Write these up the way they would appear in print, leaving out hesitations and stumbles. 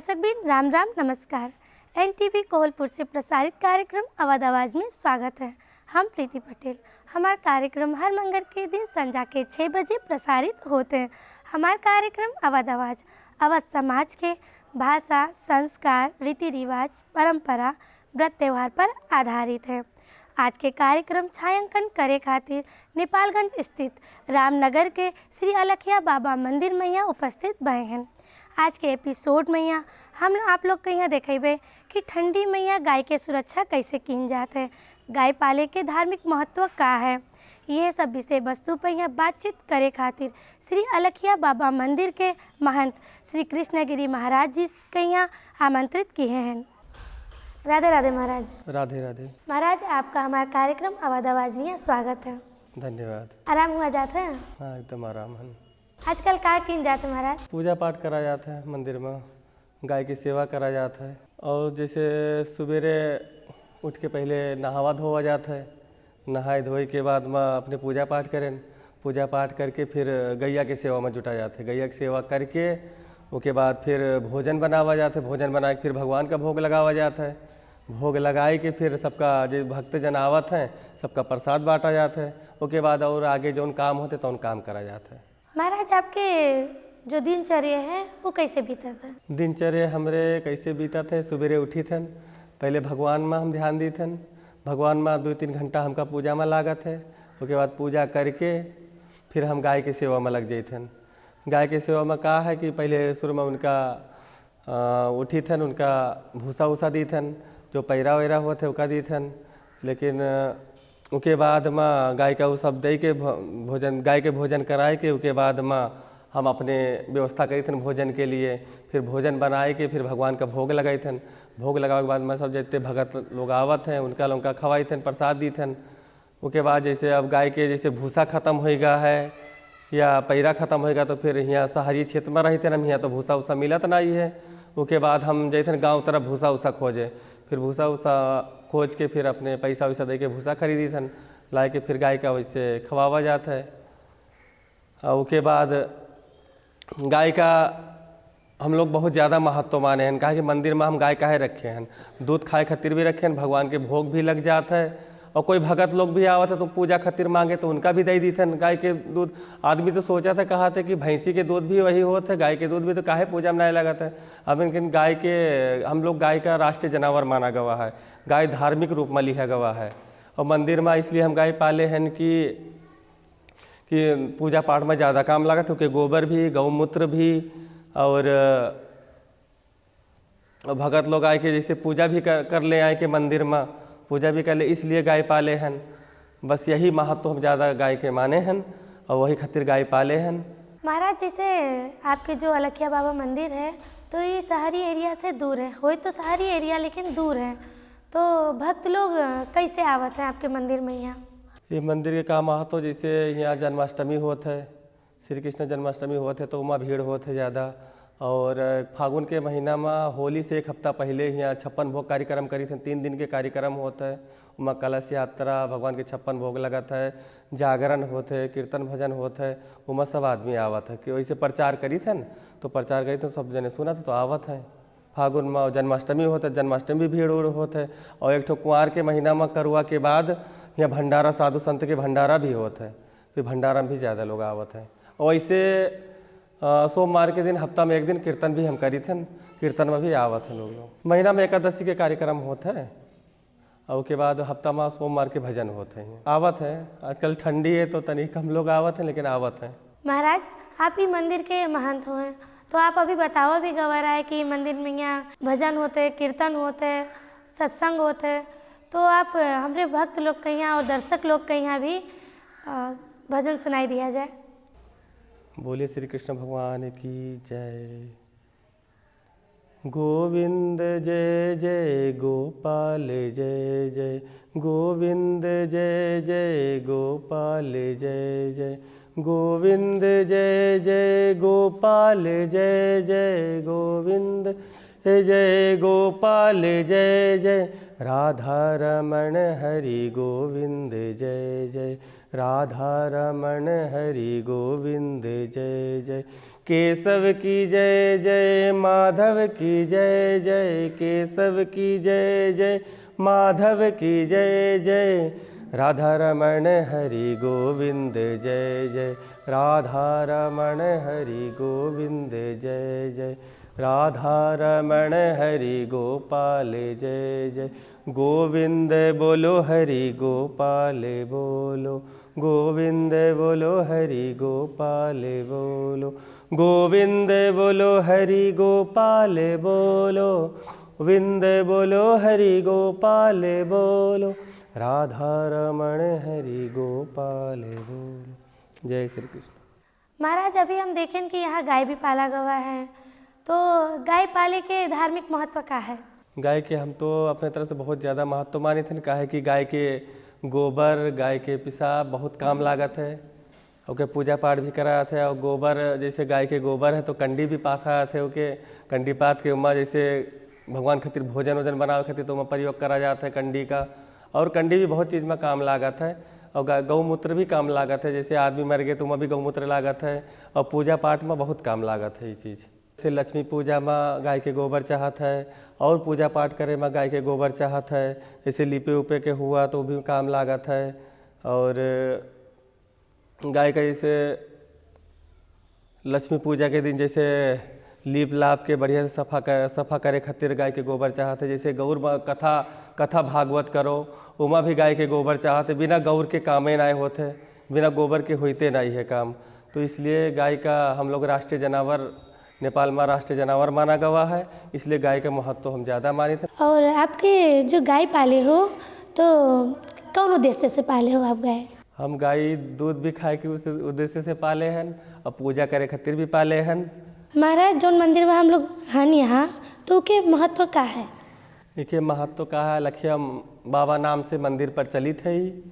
दर्शक भी राम राम नमस्कार। एनटीवी कोहलपुर से प्रसारित कार्यक्रम अवध आवाज़ में स्वागत है। हम प्रीति पटेल। हमारा कार्यक्रम हर मंगल के दिन संध्या के 6 बजे प्रसारित होते हैं। हमारा कार्यक्रम अवध आवाज़ अवध समाज के भाषा, संस्कार, रीति रिवाज, परंपरा, व्रत त्यौहार पर आधारित है। आज के कार्यक्रम छायांकन करे खातिर नेपालगंज स्थित रामनगर के श्री अलखिया बाबा मंदिर मैया उपस्थित भए हैं। आज के एपिसोड मैया हम आप लोग के यहाँ देखेबे कि ठंडी मैया गाय के सुरक्षा कैसे की जात है, गाय पाले के धार्मिक महत्व का है। यह सब विषय वस्तु पर यहाँ बातचीत करे खातिर श्री अलखिया बाबा मंदिर के महंत श्री कृष्णगिरी महाराज जी के यहाँ आमंत्रित किए हैं। राधे राधे महाराज। राधे राधे महाराज, आपका हमारा कार्यक्रम अवध आवाज़ में स्वागत है। धन्यवाद। आराम हुआ जाता है? हाँ, एकदम आराम है। आजकल क्या किन जाते महाराज? पूजा पाठ करा जाता है मंदिर में, गाय की सेवा करा जाता है और जैसे सवेरे उठ के पहले नहावा धोवा जाता है। नहाए धोए के बाद में अपने पूजा पाठ करें, पूजा पाठ करके फिर गैया की सेवा में जुटा जाते हैं। गैया की सेवा करके उसके बाद फिर भोजन बनावा जाता है। भोजन बना के फिर भगवान का भोग लगावा जाता है। भोग लगाए के फिर सबका जो भक्तजन आवत हैं सबका प्रसाद बांटा जाता है। उसके बाद और आगे जो काम होते तो उन काम करा जाता है। महाराज, आपके जो दिनचर्या है वो कैसे बीता था? दिनचर्या हमरे कैसे बीता थे? सवेरे उठी थन, पहले भगवान में हम ध्यान दी थन। भगवान में 2-3 घंटा हमका पूजा में लागत है। उसके बाद पूजा करके फिर हम गाय की सेवा में लग जाइथन। गाय की सेवा में कहा है कि पहले शुरू में उनका उठी थन, उनका भूसा उसा दी थन, जो पैरा वैरा होते उका दी थन। लेकिन उसके बाद में गाय का वो सब दे के भोजन, गाय के भोजन कराए के उसके बाद में हम अपने व्यवस्था करी थन भोजन के लिए। फिर भोजन बनाए के फिर भगवान का भोग लगाई थन। भोग लगाने के बाद में सब जितने भगत लोग आवत हैं उनका खवाई थन, प्रसाद दी थन। उसके बाद जैसे अब गाय के जैसे भूसा ख़त्म होएगा है या पैरा ख़त्म होएगा तो फिर यहाँ शहरी क्षेत्र में रहते हम, यहाँ तो भूसा उसा मिलत नहीं है। उसके बाद हम जैसे गाँव तरफ भूसा उसा खोजे, फिर भूसा उसा खोज के फिर अपने पैसा वैसा दे के भूसा खरीदी थन, लाए के फिर गाय का वैसे खवावा जाता है। और उसके बाद गाय का हम लोग बहुत ज़्यादा महत्व माने हैं। कहा कि मंदिर में हम गाय काहे रखे हैं, दूध खाए खातिर भी रखे हैं, भगवान के भोग भी लग जाता है। और कोई भगत लोग भी आवत है तो पूजा खातिर मांगे तो उनका भी दे दी थन गाय के दूध। आदमी तो सोचा था, कहा था कि भैंसी के दूध भी वही होता है, गाय के दूध भी तो काहे पूजा में नहीं लगा था। अब लेकिन गाय के हम लोग गाय का राष्ट्रीय जानवर माना गवा है, गाय धार्मिक रूप में लिखा गवा है। और मंदिर में इसलिए हम गाय पाले हैं कि पूजा पाठ में ज़्यादा काम लगा, क्योंकि गोबर भी, गौमूत्र भी और भगत लोग आए के जैसे पूजा भी कर ले, आए के मंदिर में पूजा भी कर ले, इसलिए गाय पाले हैं। बस यही महत्व हम ज़्यादा गाय के माने हैं और वही खातिर गाय पाले हैं। महाराज, जैसे आपके जो अलखिया बाबा मंदिर है तो ये शहरी एरिया से दूर है, हो तो शहरी एरिया लेकिन दूर है, तो भक्त लोग कैसे आवत हैं आपके मंदिर में? यहाँ ये मंदिर के का महत्व, जैसे यहाँ जन्माष्टमी होता है, श्री कृष्ण जन्माष्टमी होते तो वहाँ भीड़ होते है ज़्यादा। और फागुन के महीना में होली से 1 हफ्ता पहले यहाँ 56 भोग कार्यक्रम करी थे। 3 दिन के कार्यक्रम होता है, वहाँ कलश यात्रा, भगवान के 56 भोग लगता है, जागरण होते है, कीर्तन भजन होता है। वहाँ सब आदमी आवत है कि वैसे प्रचार करी थे न, तो प्रचार करी तो सब जने सुना था तो आवत है। फागुन में जन्माष्टमी होता है, जन्माष्टमी भी भीड़ उड़ होता है। और एक ठो कुंवार के महीना में करुआ के बाद यहाँ भंडारा, साधु संत के भंडारा भी होता है, तो भंडारा में भी ज़्यादा लोग आवत हैं। और ऐसे सोमवार के दिन हफ्ता में 1 दिन कीर्तन भी हम करी थे, कीर्तन में भी आवत हैं लोग। महीना में एकादशी के कार्यक्रम होता है और उसके बाद हफ्ता में सोमवार के भजन होते हैं, आवत है। आजकल ठंडी है तो तनिक कम लोग आवत हैं, लेकिन आवत हैं। महाराज, आप ही मंदिर के महंत हैं तो आप अभी बताओ भी गवा रहा है कि मंदिर में यहाँ भजन होते, कीर्तन होते, सत्संग होते, तो आप हमारे भक्त लोग के यहाँ और दर्शक लोग के यहाँ भी भजन सुनाई दिया जाए। बोले श्री कृष्ण भगवान की जय। गोविंद जय जय गोपाल जय जय, गोविंद जय जय गोपाल जय जय, गोविंद जय जय गोपाल जय जय, गोविंद जय गोपाल जय जय, राधा रमण हरि गोविंद जय जय, राधा रमण हरि गोविंद जय जय। केशव की जय जय, माधव की जय जय, केशव की जय जय, माधव की जय जय। राधा रमण हरि गोविंद जय जय, राधा रमण हरि गोविंद जय जय। राधा रमण हरि गोपाल जय जय। गोविंद बोलो हरि गोपाल बोलो, गोविंद बोलो हरि गोपाल बोलो, गोविंद बोलो हरि गोपाल बोलो, गोविंद बोलो हरि गोपाल बोलो। राधा रमण हरि गोपाल बोलो। जय श्री कृष्ण। महाराज, अभी हम देखें कि यहाँ गाय भी पाला गवा है, तो गाय पाले के धार्मिक महत्व का है? गाय के हम तो अपने तरफ से बहुत ज़्यादा महत्व माने थे। काहे कि गाय के गोबर, गाय के पेशाब बहुत काम लागत है, ओके पूजा पाठ भी कराया थे। और गोबर, जैसे गाय के गोबर है तो कंडी भी पाथा थे, ओके कंडी पात के उमा जैसे भगवान खातिर भोजन वोजन बनावे खातिर तो उमा प्रयोग करा जाता है कंडी का। और कंडी भी बहुत चीज़ में काम लागत है। और गौमूत्र भी काम लागत है, जैसे आदमी मर गए तो उमा भी गौमूत्र लागत है। और पूजा पाठ में बहुत काम लागत है ये चीज़। जैसे लक्ष्मी पूजा में गाय के गोबर चाहत है, और पूजा पाठ करे में गाय के गोबर चाहत है। जैसे लिपे उपे के हुआ तो भी काम लागत है। और गाय का जैसे लक्ष्मी पूजा के दिन जैसे लीप लाप के बढ़िया से सफ़ा करे खातिर गाय के गोबर चाहते। जैसे गौर कथा भागवत करो, उमा भी गाय के गोबर चाहते। बिना गौर के कामें नहीं होते, बिना गोबर के होते नहीं है काम। तो इसलिए गाय का हम लोग राष्ट्रीय जानवर, नेपाल में राष्ट्रीय जानवर माना गया है, इसलिए गाय का महत्व हम ज़्यादा माने थे। और आपके जो गाय पाले हो तो कौन उद्देश्य से पाले हो आप गाय? हम गाय दूध भी खाए के उस उद्देश्य से पाले हैं, और पूजा करे खातिर भी पाले हैं। महाराज, जौन मंदिर में हम लोग हैं यहाँ, तो के महत्व का है? देखिए महत्व का है, लखिया बाबा नाम से मंदिर पर चलित है।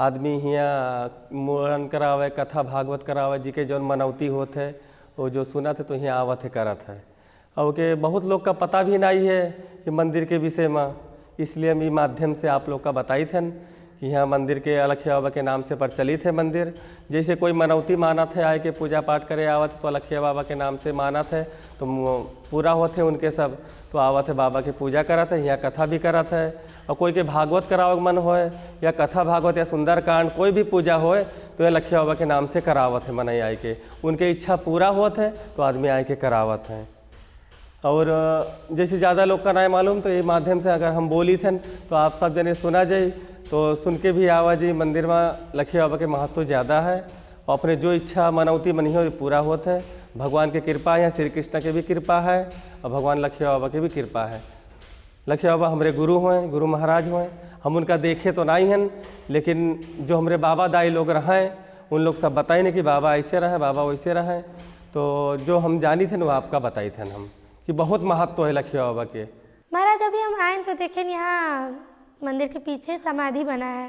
आदमी यहाँ मुरन करावे, कथा भागवत करावे, जी के जौन मनौती होते है वो जो सुना थे तो यहाँ आवत है करत है। और के बहुत लोग का पता भी नहीं है ये मंदिर के विषय में, इसलिए हम ये माध्यम से आप लोग का बताई थे कि यहाँ मंदिर के अलखिया बाबा के नाम से प्रचलित है मंदिर। जैसे कोई मनौती मानत है, आए के पूजा पाठ करे आवत है तो अलखिया बाबा के नाम से मानत है तो पूरा होते उनके सब, तो आवत है बाबा की पूजा करत है, यहाँ कथा भी करत है। और कोई के भागवत करावे मन होए, या कथा भागवत या सुंदरकांड कोई भी पूजा होए तो ये लखिया बाबा के नाम से करावत है। मनई आए के उनके इच्छा पूरा होत है तो आदमी आए के करावत है। और जैसे ज़्यादा लोग का नहीं मालूम तो ये माध्यम से अगर हम बोली थे तो आप सब जने सुना जाए तो सुन के भी आवाजी मंदिर में लखिया बाबा के महत्व ज़्यादा है। और अपने जो इच्छा मनौती मनी हो पूरा होता है। भगवान की कृपा है, श्री कृष्ण की भी कृपा है और भगवान लखिया बाबा की भी कृपा है। लखिया बाबा हमारे गुरु हैं, गुरु महाराज हैं। हम उनका देखे तो नहीं हैं, लेकिन जो हमारे बाबा दाई लोग रहें उन लोग सब बताए नहीं कि बाबा ऐसे रहें, बाबा वैसे रहें। तो जो हम जानी थे वो आपका बताई थे हम कि बहुत महत्व है लखिया बाबा के। महाराज, अभी हम आए तो देखें यहाँ मंदिर के पीछे समाधि बना है,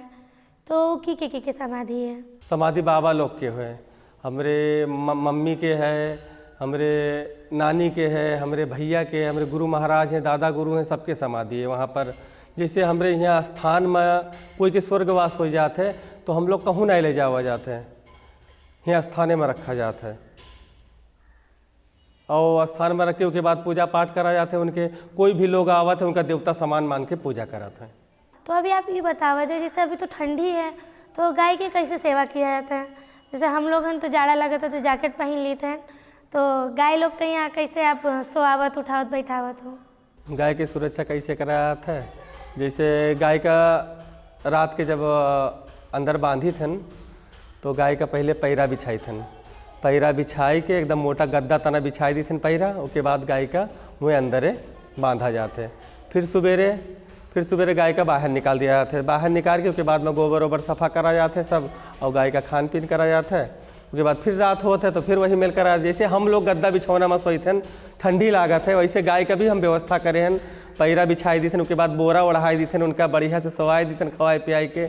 तो की समाधि है? समाधि बाबा लोग के हैं, हमरे मम्मी के है, हमरे नानी के है, हमरे भैया के, हमरे गुरु महाराज हैं, दादा गुरु हैं, सबके समाधि है वहाँ पर। जैसे हमरे यहाँ स्थान में कोई के स्वर्गवास हो जाते हैं तो हम लोग कहूँ नहीं ले जावा जाते हैं, यहाँ स्थाने में रखा जाता है। और स्थान में रखे उसके बाद पूजा पाठ करा जाते हैं उनके। कोई भी लोग आवत है उनका देवता समान मान के पूजा कराते हैं। तो अभी आप ये बतावा जाए, जैसे अभी तो ठंडी है तो गाय की कैसे सेवा किया जाता है? जैसे हम लोग हैं तो जाड़ा लगता है तो जैकेट पहन लेते हैं, तो गाय लोग के यहाँ कैसे आप सोआवत उठावत बैठावत हो? गाय की सुरक्षा कैसे कराया जाता है? जैसे गाय का रात के जब अंदर बांधी थन तो गाय का पहले पैरा बिछाई थन, पैरा बिछाई के एकदम मोटा गद्दा तना बिछाई दी थन पैरा। उसके बाद गाय का मुँह अंदर बांधा जाते। फिर सवेरे गाय का बाहर निकाल दिया जाता है। बाहर निकाल के उसके बाद में गोबर वोबर सफ़ा करा जाते हैं सब, और गाय का खान पीन करा जाता है। उसके बाद फिर रात होता है तो फिर वही मिल करा। जैसे हम लोग गद्दा बिछौना में सोते हैं, ठंडी लागत है, वैसे गाय का भी हम व्यवस्था करे हैं। पैरा बिछाई दी थन, उसके बाद बोरा ओढ़ाई दी थन, उनका बढ़िया से सवाई दी थन खवाए पियाई के।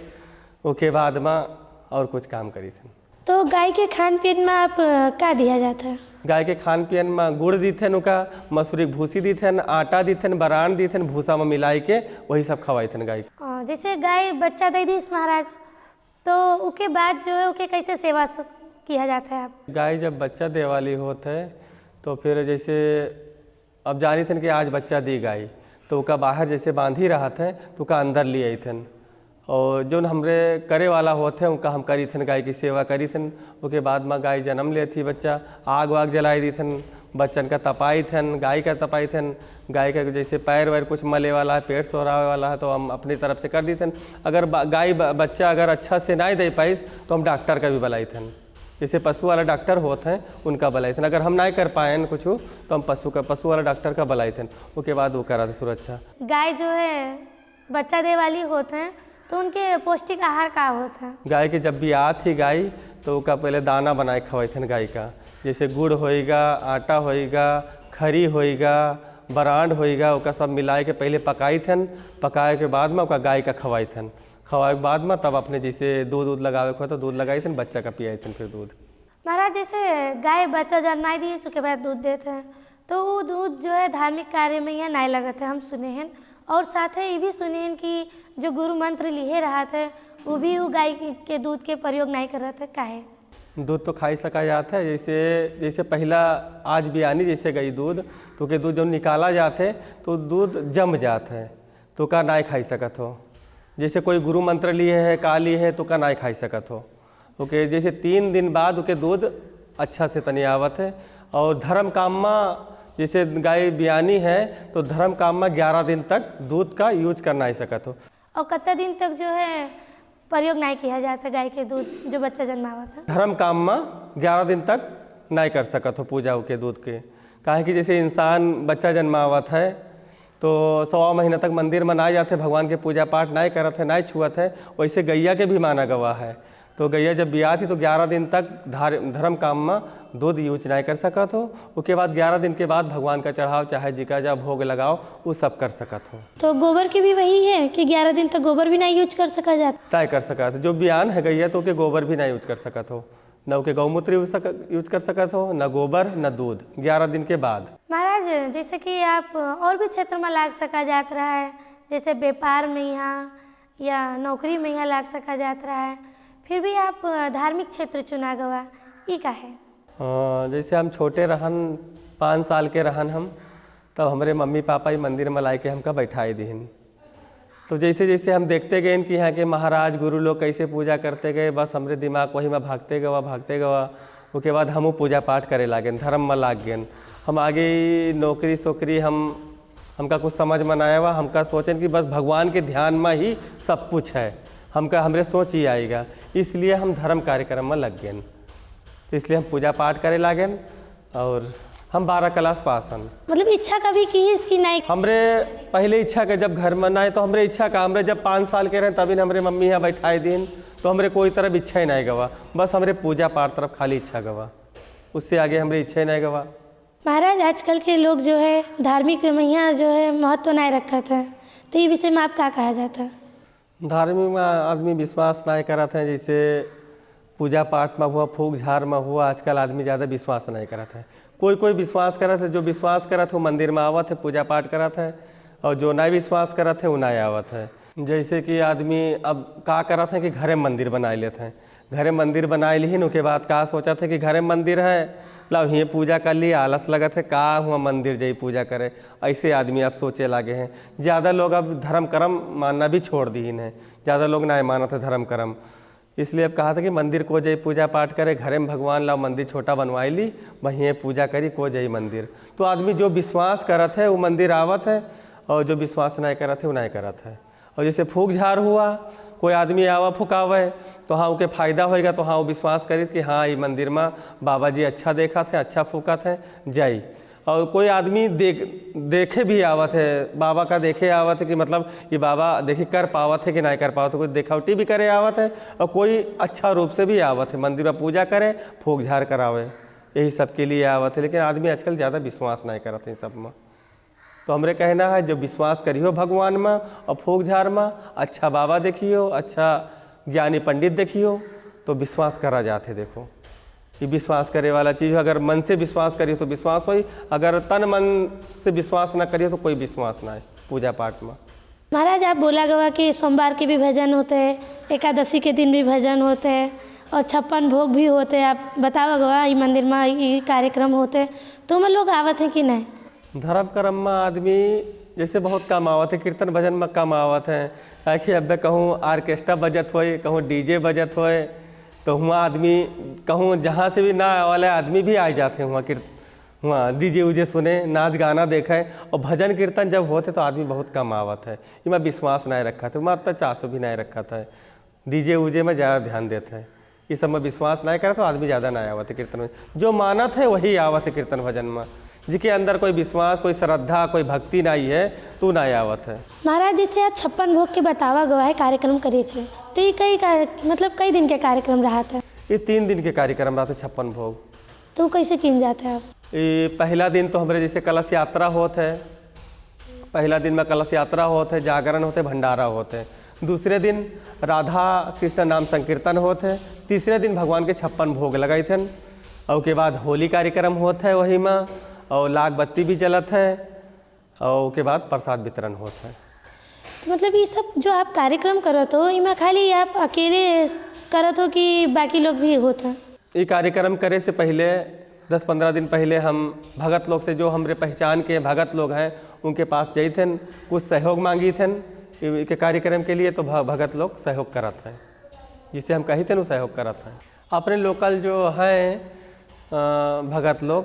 उसके बाद में और कुछ काम करी थन। तो गाय के खान पीन में आप क्या दिया जाता है? गाय के खान पीन में गुड़ दी थे, उनका मसूरी भूसी दी थे, आटा दी थे, बरान दी थे, भूसा में मिलाई के वही सब खवाई थे गाय। जैसे गाय बच्चा दे दी महाराज तो उसके बाद जो है उसके कैसे सेवा किया जाता है? आप गाय जब बच्चा दे वाली होत है तो फिर जैसे अब जानी थन कि आज बच्चा दी गाय, तो उसका बाहर जैसे बांधी रहा थे तो उसका अंदर ले आई थन, और जो हमरे करे वाला होते उनका हम करी थन, गाय की सेवा करी थन। उसके बाद में गाय जन्म ले थी, बच्चा आग वाग जलाई दी थन, बच्चन का तपाई थन, गाय का तपाई थन। गाय का जैसे पैर वैर कुछ मले वाला है, पेट सोहरावे वाला है, तो हम अपनी तरफ से कर दी थन। अगर गाय बच्चा अगर अच्छा से नहीं दे पाई तो हम डॉक्टर का भी बुलाई थन, जैसे पशु वाला डॉक्टर होते हैं उनका बुलाई थन। अगर हम नहीं कर पाए कुछ तो हम पशु वाला डॉक्टर का बुलाई थन। उसके बाद वो करा था सुरक्षा। गाय जो है बच्चा दे वाली होते हैं तो उनके पौष्टिक आहार का होता है? गाय के जब भी आती थी गाय तो उसका पहले दाना बनाए खवाई थन गाय का, जैसे गुड़ होएगा, आटा होएगा, खरी होएगा, बरांड होएगा, उसका सब मिलाए के पहले पकाई थन। पकाए के बाद में उसका गाय का खवाई थन। खवाए के बाद में तब अपने जैसे दूध लगावे को तो दूध लगाई थन, बच्चा का पियाई थन फिर दूध। महाराज जैसे गाय बच्चा जन्माई दी उसके बाद दूध देते हैं तो वो दूध जो है धार्मिक कार्य में यहाँ नहीं लगते हम सुने हैं, और साथ ही ये भी सुने हैं कि जो गुरु मंत्र लिए रहा थे वो भी वो गाय के दूध के प्रयोग नहीं कर रहे थे, काहे? दूध तो खाई सका जाता है, जैसे पहला आज भी आनी जैसे गई दूध तो के दूध जब निकाला जाते तो दूध जम जाता है तो का नहीं खाई सकत हो। जैसे कोई गुरु मंत्र लिए है, का लिए है तो का नहीं खाई सकत हो। ओके, जैसे 3 दिन बाद उसके दूध अच्छा से तनी आवत है। और धर्म काम में जैसे गाय बियानी है तो धर्म काम में 11 दिन तक दूध का यूज करना ही सकत हो। और कितने दिन तक जो है प्रयोग नहीं किया जाता गाय के दूध जो बच्चा जन्मावा था? धर्म काम में 11 दिन तक नहीं कर सकत हो पूजा के दूध के। काहे कि जैसे इंसान बच्चा जन्मावत है तो 1.25 महीना तक मंदिर में ना जाते, भगवान के पूजा पाठ नहीं करत है, नहीं छुअत है, वैसे गैया के भी माना गवा है। तो गैया जब बिया थी तो 11 दिन तक धर्म काम में दूध यूज नहीं कर सकत हो। उसके बाद 11 दिन के बाद भगवान का चढ़ाव चाहे जिका जा भोग लगाओ वो सब कर सकत हो। तो गोबर की भी वही है कि 11 दिन तक गोबर भी नहीं यूज कर सका जाता? तय कर सकत, जो बयान है गैया तो के गोबर भी नहीं यूज कर सकत हो, न उसके गौमूत्र यूज कर सकत हो, न गोबर न दूध 11 दिन के बाद। महाराज जैसे कि आप और भी क्षेत्र में लाग सका जात रहा है, जैसे व्यापार में यहाँ या नौकरी में यहाँ लाग सका जात रहा है, फिर भी आप धार्मिक क्षेत्र चुना गवा, ये का है? जैसे हम छोटे रहन 5 साल के रहन हम, तब हमारे मम्मी पापा ही मंदिर में ला के हमका बैठाई दीन। तो जैसे जैसे हम देखते गए कि यहाँ के महाराज गुरु लोग कैसे पूजा करते गए, बस हमारे दिमाग वही में भागते गवा। उसके बाद हमू पूजा पाठ करे लागेन, धर्म में लाग गए। हम आगे नौकरी सोकरी हमका कुछ समझ में आया हुआ, हमका सोचें कि बस भगवान के ध्यान में ही सब कुछ है, हमरे सोच ही आएगा, इसलिए हम धर्म कार्यक्रम में लग गए। इसलिए हम पूजा पाठ करे लागेन और हम 12 क्लास पास हन। मतलब इच्छा कभी की इसकी नहीं? हमरे पहले इच्छा के जब घर में ना तो हमरे इच्छा का, हमरे जब 5 साल के रहे तभी हमरे मम्मी यहाँ बैठाए दिन, तो हमरे कोई तरफ इच्छा ही नहीं गवा, बस हमरे पूजा पाठ तरफ खाली इच्छा गवा, उससे आगे हमरे इच्छा ही नहीं गवा। महाराज आजकल के लोग जो है धार्मिक में यहाँ जो है महत्व नहीं रखा था, तो ये विषय में आप क्या कहा जाता? धार्मिक में आदमी विश्वास नहीं करत है, जैसे पूजा पाठ में हुआ, फूक झाड़ में हुआ, आजकल आदमी ज़्यादा विश्वास नहीं करत है। कोई विश्वास करत है, जो विश्वास करत है वो मंदिर में आवत है, पूजा पाठ करत है, और जो नहीं विश्वास करत है वो नहीं आवत है। जैसे कि आदमी अब का करत है कि घरे मंदिर बना लेते हैं, घरे मंदिर बना लिहिन, उसके बाद का सोचा था कि घरे मंदिर है, ला ये पूजा कर ली, आलस लगत है, का हुआ मंदिर जाई पूजा करे, ऐसे आदमी अब सोचे लागे हैं। ज़्यादा लोग अब धर्म कर्म मानना भी छोड़ दीन है, ज़्यादा लोग नहीं मानते धर्म कर्म, इसलिए अब कहा था कि मंदिर को जाई पूजा पाठ करे, घरे में भगवान ला मंदिर छोटा बनवाई ली, वहीं पूजा करी को जाई मंदिर। तो आदमी जो विश्वास करत है वो मंदिर आवत है, और जो विश्वास नहीं करत है वो नहीं करत है। और जैसे फूक झाड़ हुआ, कोई आदमी आवा फुकावे तो हाँ उके फायदा होएगा, तो हाँ वो विश्वास करी कि हाँ ये मंदिर में बाबा जी अच्छा देखा थे, अच्छा फूका थे जाई। और कोई आदमी देखे भी आवत है, बाबा का देखे आवत है कि मतलब ये बाबा देखी कर पावत है कि नहीं कर पावत है, कोई देखावटी भी करे आवत है, और कोई अच्छा रूप से भी आवत है, मंदिर में पूजा करे, फूक झाड़ करावे, यही सब के लिए आवत है। लेकिन आदमी आजकल ज़्यादा विश्वास नहीं करते इन सब में। तो हमरे कहना है जो विश्वास करियो भगवान में और फूक झाड़ में, अच्छा बाबा देखियो, अच्छा ज्ञानी पंडित देखियो, तो विश्वास करा जाते। देखो ये विश्वास करे वाला चीज़, अगर मन से विश्वास करियो तो विश्वास होई, अगर तन मन से विश्वास ना करियो तो कोई विश्वास ना है पूजा पाठ में। महाराज आप बोला गवा कि सोमवार के भी भजन होते हैं, एकादशी के दिन भी भजन होते हैं और 56 भोग भी होते हैं। आप बताओ गवा ये मंदिर में ये कार्यक्रम होते हैं तो हम लोग आवत हैं कि नहीं? धर्म कर्म में आदमी जैसे बहुत कम आवत है, कीर्तन भजन में कम आवत है। कि अब कहूँ आर्केस्ट्रा बजत होए, कहूँ डीजे बजत होए, तो वहाँ आदमी कहूँ जहाँ से भी ना वाले आदमी भी आ जाते हैं वहाँ डीजे उजे सुने, नाच गाना देखें। और भजन कीर्तन जब होते तो आदमी बहुत कम आवत है। इमें विश्वास नहीं रखा था, वहाँ तो 400 भी नहीं रखा था। डीजे उजे में ज़्यादा ध्यान देते हैं, इस सब में विश्वास नहीं करे तो आदमी ज़्यादा नहीं आवत है कीर्तन में। जो मानत है वही आवत है कीर्तन भजन में, जिसके अंदर कोई विश्वास, कोई श्रद्धा, कोई भक्ति नहीं है तो नहीं आवत है। महाराज जैसे आप 56 भोग के बतावा गवा है कार्यक्रम करे थे, तो ये कई दिन के कार्यक्रम रहा था? ये 3 दिन के कार्यक्रम रहा था 56 भोग। तो कैसे किन जाते हैं आप? ये पहला दिन तो हमारे जैसे कलश यात्रा होत है, पहला दिन में कलश यात्रा होत है, जागरण होते, भंडारा होते हैं। दूसरे दिन राधा कृष्ण नाम संकीर्तन होते हैं। तीसरे दिन भगवान के 56 भोग लगाए थे। और के बाद होली कार्यक्रम होता है वही में, और लाख बत्ती भी जलत है, और के बाद प्रसाद वितरण होता है। तो मतलब ये सब जो आप कार्यक्रम करत हो इनमें खाली आप अकेले करत हो कि बाकी लोग भी होते हैं? ये कार्यक्रम करे से पहले 10-15 दिन पहले हम भगत लोग से, जो हमारे पहचान के भगत लोग हैं, उनके पास गए थे, कुछ सहयोग मांगी थे के कार्यक्रम के लिए। तो भगत लोग सहयोग करत हैं, जिसे हम कही थे वो सहयोग करत हैं। अपने लोकल जो हैं भगत लोग,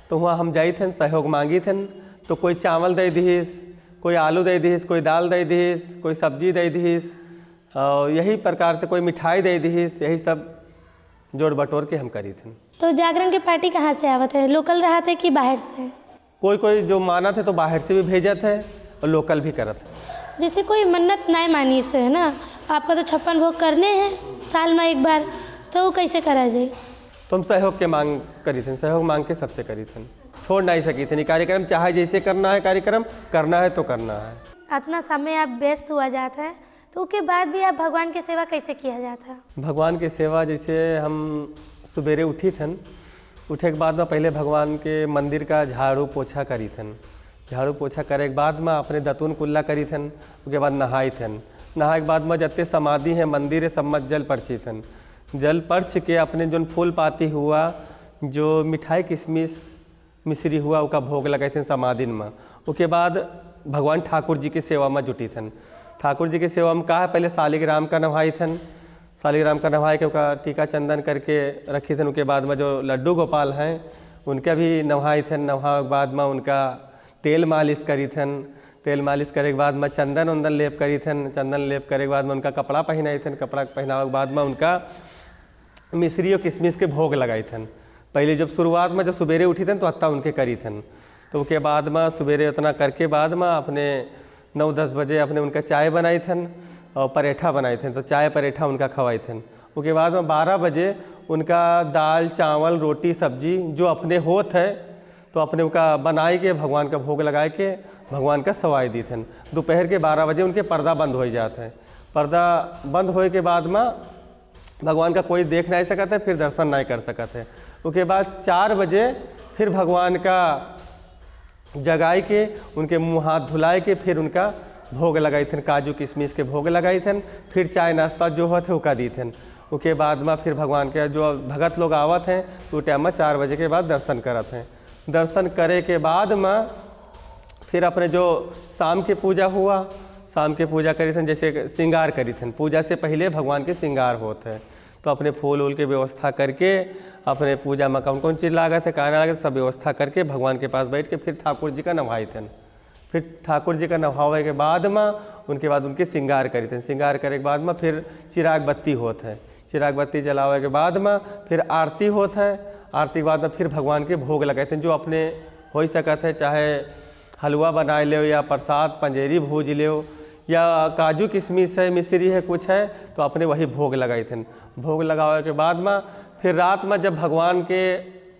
तो वहाँ हम जाई थे, सहयोग मांगी थे। तो कोई चावल दे दीस, कोई आलू दे दीस, कोई दाल दे दीस, कोई सब्जी दे दीस, और यही प्रकार से कोई मिठाई दे दीस। यही सब जोड़ बटोर के हम करी थे। तो जागरण के पार्टी कहाँ से आवत है? लोकल रहा थे कि बाहर से? कोई जो माना थे तो बाहर से भी भेजत है और लोकल भी करत है। जैसे कोई मन्नत नहीं मानी से है ना, आपका तो 56 भोग करने हैं साल में एक बार, तो वो कैसे करा जाए? तो हम सहयोग के मांग करी थे, सहयोग मांग के सबसे करी थे, छोड़ नहीं सकी थे। कार्यक्रम चाहे जैसे करना है, कार्यक्रम करना है तो करना है। इतना समय आप व्यस्त हुआ जाता है तो उसके बाद भी आप भगवान की सेवा कैसे किया जाता है? भगवान की सेवा जैसे हम सवेरे उठी थे, उठे के बाद में पहले भगवान के मंदिर का झाड़ू पोछा करी थे। झाड़ू पोछा करे के बाद में अपने दतून कुल्ला करी थे। उसके बाद नहाई थे। नहाए के बाद में जत्ते समाधि है मंदिर है सब में जल पर्ची थे। जल पर्च के अपने जो फूल पाती हुआ, जो मिठाई किशमिश मिश्री हुआ, उसका भोग लगाए थे समाधि में। उसके बाद भगवान ठाकुर जी की सेवा में जुटी थे। ठाकुर जी की सेवा में कहा पहले शालिग्राम का नहाई थे, शालिग्राम का नहाए के उसका टीका चंदन करके रखी थे। उसके बाद में जो लड्डू गोपाल हैं उनका भी नहाए थे। नहाए के बाद में उनका तेल मालिश करी थे। तेल मालिश करे के बाद में चंदन उंदन लेप करी थे। चंदन लेप करे के बाद में उनका कपड़ा पहनाए थे। कपड़ा पहनावे के बाद में उनका मिश्री और किशमिश के भोग लगाए थे। पहले जब शुरुआत में जब सवेरे उठी थे तो अत्ता उनके करी थे। तो उसके बाद में सवेरे उतना करके बाद में अपने 9-10 बजे अपने उनका चाय बनाई थे और परेठा बनाए थे। तो चाय परेठा उनका खवाए थे। उसके बाद में 12 बजे उनका दाल चावल रोटी सब्जी जो अपने होत है तो अपने उनका बनाए के भगवान का भोग लगाए के भगवान का सवाई दी थे। दोपहर के 12 बजे उनके पर्दा बंद हो जाते हैं। पर्दा बंद होए के बाद में भगवान का कोई देख नहीं सकता है, फिर दर्शन नहीं कर सकते। उसके बाद 4 बजे फिर भगवान का जगाए के उनके मुँह हाथ धुलाए के फिर उनका भोग लगाए थे। काजू किशमिश के भोग लगाए थे। फिर चाय नाश्ता जो होते उसका दी थे। उसके बाद में फिर भगवान के जो भगत लोग आवत हैं तो टाइम में 4 बजे के बाद दर्शन करते हैं। दर्शन करे के बाद में फिर अपने जो शाम के पूजा हुआ, शाम के पूजा करी थे, जैसे श्रृंगार करी थे। पूजा से पहले भगवान के श्रृंगार होते हैं। तो अपने फूल उल के व्यवस्था करके अपने पूजा में कौन कौन चीज़ लागत है कहना लागत सब व्यवस्था करके भगवान के पास बैठ के फिर ठाकुर जी का नवाए थे। फिर ठाकुर जी का नहावे के बाद में उनके बाद उनके श्रृंगार करी थे। श्रृंगार करे के बाद में फिर चिराग बत्ती होता है। चिराग बत्ती जलावे के बाद में फिर आरती होता है। आरती के बाद में फिर भगवान के भोग लगाए थे जो अपने हो ही सकत है, चाहे हलवा बनाए ले या प्रसाद पंजेरी भूज ले या काजू किशमिश है मिश्री है कुछ है तो अपने वही भोग लगाए थे। भोग लगावे के बाद में फिर रात में जब भगवान के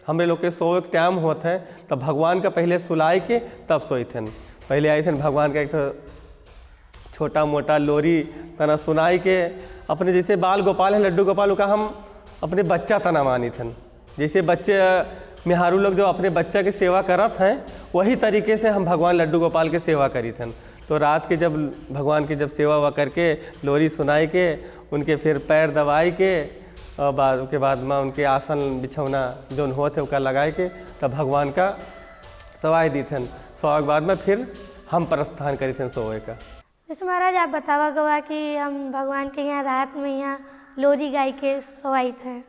हमरे लोग के सोए के टाइम होता है तब भगवान का पहले सुलाए के तब सोए थे। पहले आए थे भगवान का एक तो छोटा मोटा लोरी तना सुनाई के अपने जैसे बाल गोपाल है लड्डू गोपाल का हम अपने बच्चा तना मानी थे। जैसे बच्चे मेहारू लोग जो अपने बच्चा की सेवा करत हैं वही तरीके से हम भगवान लड्डू गोपाल की सेवा करी थे। तो रात के जब भगवान की जब सेवा हुआ करके लोरी सुनाई के उनके फिर पैर दबाई के और बाद के बाद में उनके आसन बिछौना जो होते उनका लगाए के तब भगवान का सवाई दी थन। सवा के बाद में फिर हम प्रस्थान करी थे सोए का। जैसे महाराज आप बतावा गवा कि हम भगवान के यहाँ रात में यहाँ लोरी गाय के सोई थे,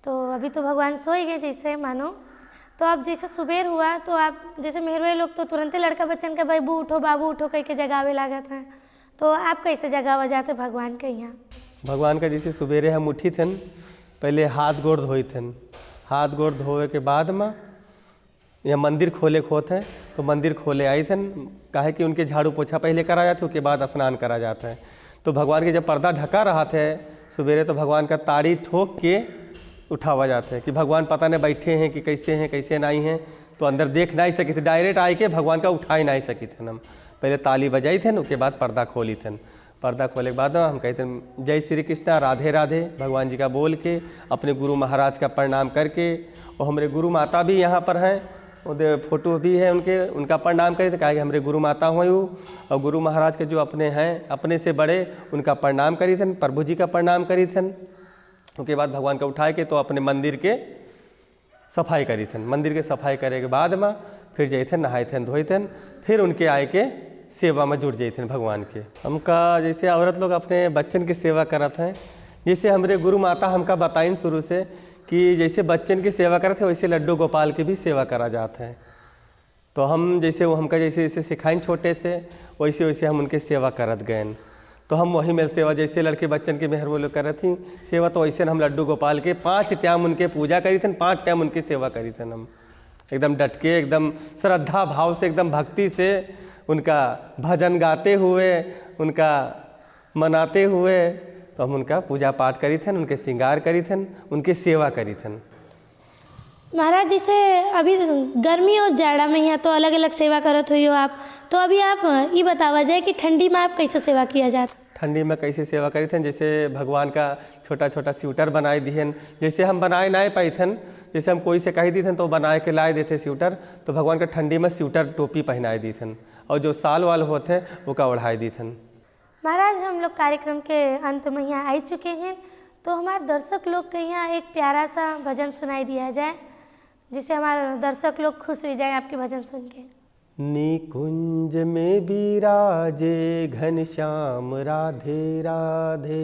तो अभी तो भगवान सोए गए जैसे मानो, तो अब जैसे सुबेर हुआ तो आप जैसे मेहरवे लोग तो तुरंत लड़का बच्चन के बाबू उठो कह के जगावे लागत हैं, तो आप कैसे जगावा जाते भगवान के यहाँ? भगवान का जैसे सुबेरे हम उठी थे पहले हाथ गोड़ धोई थे, हाथ गोड़ धोए के बाद में या मंदिर खोले खोत है तो मंदिर खोले आई थे, काहे कि उनके झाड़ू पोछा पहले करा जाता है उसके बाद स्नान करा जाता है। तो भगवान के जब पर्दा ढका रहा थे सुबेरे तो भगवान का ताड़ी ठोक के उठावा जाता है कि भगवान पता नहीं बैठे हैं कि कैसे नहीं हैं, तो अंदर देख नहीं सकी थे, डायरेक्ट आए के भगवान का उठा ही नहीं सकी थे। हम पहले ताली बजाई थे उसके बाद पर्दा खोली थे, पर्दा खोले के बाद हम कहते हैं जय श्री कृष्णा राधे राधे भगवान जी का बोल के अपने गुरु महाराज का प्रणाम करके, और हमारे गुरु माता भी यहाँ पर हैं, उधर फोटो भी है उनका प्रणाम करें, तो कहा कि हमारे गुरु माता हुए और गुरु महाराज के जो अपने हैं अपने से बड़े उनका प्रणाम करी थे, प्रभु जी का प्रणाम करी थे। उसके बाद भगवान का उठाए के तो अपने मंदिर के सफाई करी थे, मंदिर के सफाई करे के बाद में फिर जाए थे नहाए थे धोए थे, फिर उनके आए के सेवा में जुट जाते हैं भगवान के। हमका जैसे औरत लोग अपने बच्चन की सेवा करत हैं, जैसे हमारे गुरु माता हमका बताइन शुरू से कि जैसे बच्चन की सेवा करते हैं वैसे लड्डू गोपाल की भी सेवा करा जाता है। तो हम जैसे वो हमका जैसे सिखाइन छोटे से वैसे हम उनके सेवा करत गए, तो हम वही में सेवा जैसे लड़के बच्चन के मेहर वो लोग करत थी सेवा, तो वैसे हम लड्डू गोपाल के 5 टाइम उनके पूजा करी थे, 5 टाइम उनकी सेवा करी थे। हम एकदम डट के एकदम श्रद्धा भाव से एकदम भक्ति से उनका भजन गाते हुए उनका मनाते हुए तो हम उनका पूजा पाठ करी थे, उनके श्रृंगार करी थे, उनकी सेवा करी थे। महाराज जैसे अभी गर्मी और जाड़ा में यहाँ तो अलग अलग सेवा करत हुई हो आप, तो अभी आप ये बतावा जाए कि ठंडी में आप कैसे सेवा किया जाता? ठंडी में कैसे सेवा करी थे, जैसे भगवान का छोटा छोटा स्वेटर बनाए दिहन, जैसे हम बनाए नहीं पाई थे, जैसे हम कोई से कही दी थे तो बनाए के लाए देते स्वेटर, तो भगवान का ठंडी में स्वेटर टोपी पहनाए दी थे और जो साल वाल होते वो का ओढ़ाए दी थे। महाराज हम लोग कार्यक्रम के अंत में यहाँ आ चुके हैं, तो हमारे दर्शक लोग के यहाँ एक प्यारा सा भजन सुनाई दिया जाए जिससे हमारे दर्शक लोग खुश हो जाए आपके भजन सुन के। निकुंज में बिराजे घनश्याम राधे राधे,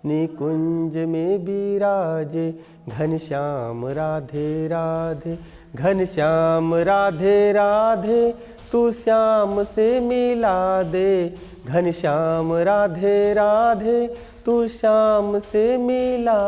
निकुंज में बिराजे घनश्याम राधे राधे, घनश्याम राधे राधे तू श्याम से मिला दे, घनश्याम राधे राधे तू श्याम से मिला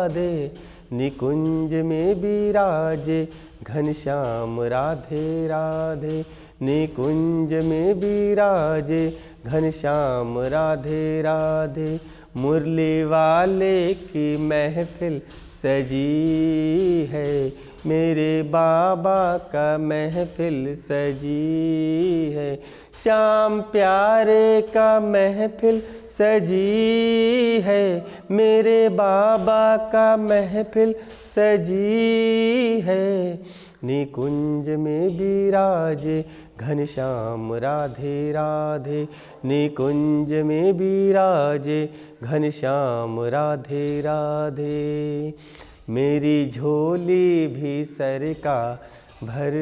दे, निकुंज में बिराजे घनश्याम राधे राधे, निकुंज में बिराजे घनश्याम राधे राधे, मुरली वाले की महफिल सजी है, मेरे बाबा का महफिल सजी है, श्याम प्यारे का महफिल सजी है, मेरे बाबा का महफिल सजी है, निकुंज में बिराजे घनश्याम राधे राधे, निकुंज में बिराजे घनश्याम राधे राधे, मेरी झोली भी सरका भर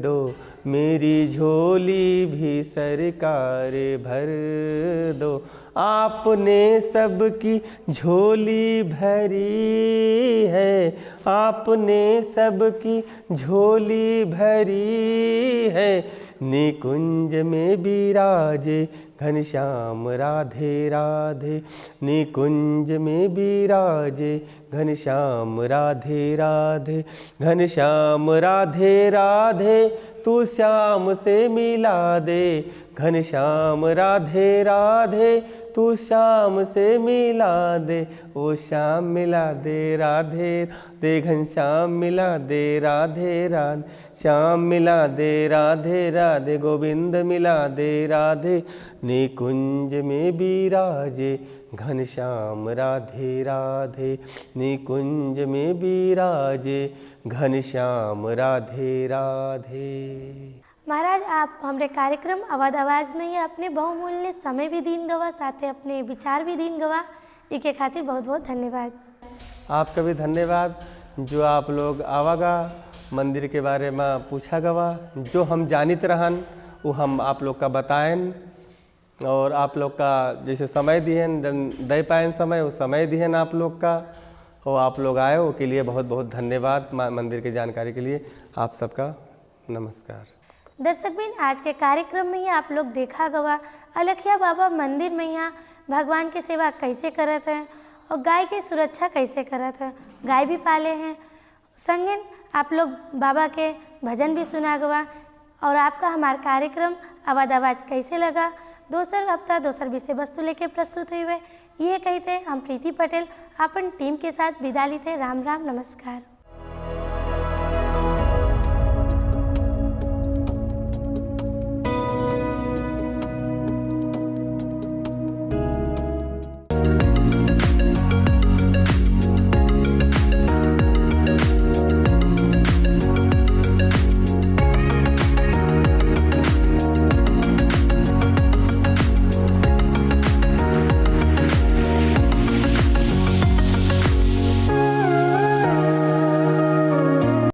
दो, मेरी झोली भी सरकार भर दो, आपने सबकी झोली भरी है, आपने सबकी झोली भरी है, निकुंज में बिराजे घनश्याम राधे राधे, निकुंज में बिराजे घनश्याम राधे राधे, घनश्याम राधे राधे तू श्याम से मिला दे, घनश्याम राधे राधे तू श्याम से मिला दे, ओ श्याम मिला दे राधे दे, घनश्याम मिला दे राधे राधे, श्याम मिला दे राधे राधे, गोविंद मिला दे राधे, निकुंज में बिराजे घनश्याम राधे राधे, निकुंज में बिराजे घनश्याम राधे राधे। महाराज आप हमरे कार्यक्रम अवध आवाज़ में ही अपने बहुमूल्य समय भी दीन गवा, साथे अपने विचार भी दीन गवा, इके खातिर बहुत बहुत धन्यवाद। आपका भी धन्यवाद जो आप लोग आवागा मंदिर के बारे में पूछा गवा, जो हम जानित रहन वो हम आप लोग का बताएं, और आप लोग का जैसे समय दिहन दे पाएन समय वो समय दिहन आप लोग का, और आप लोग आए वो के लिए बहुत बहुत धन्यवाद। मंदिर की जानकारी के लिए आप सबका नमस्कार। दर्शकबिन आज के कार्यक्रम में ही आप लोग देखा गवा अलखिया बाबा मंदिर में यहाँ भगवान की सेवा कैसे करत हैं और गाय की सुरक्षा कैसे करत हैं, गाय भी पाले हैं। संगे आप लोग बाबा के भजन भी सुना गवा। और आपका हमारा कार्यक्रम अवध आवाज़ कैसे लगा, दोसर हफ्ता दोसर विषय वस्तु लेके प्रस्तुत हुए ये कहते हम प्रीति पटेल अपन टीम के साथ विदा ली थे। राम राम नमस्कार।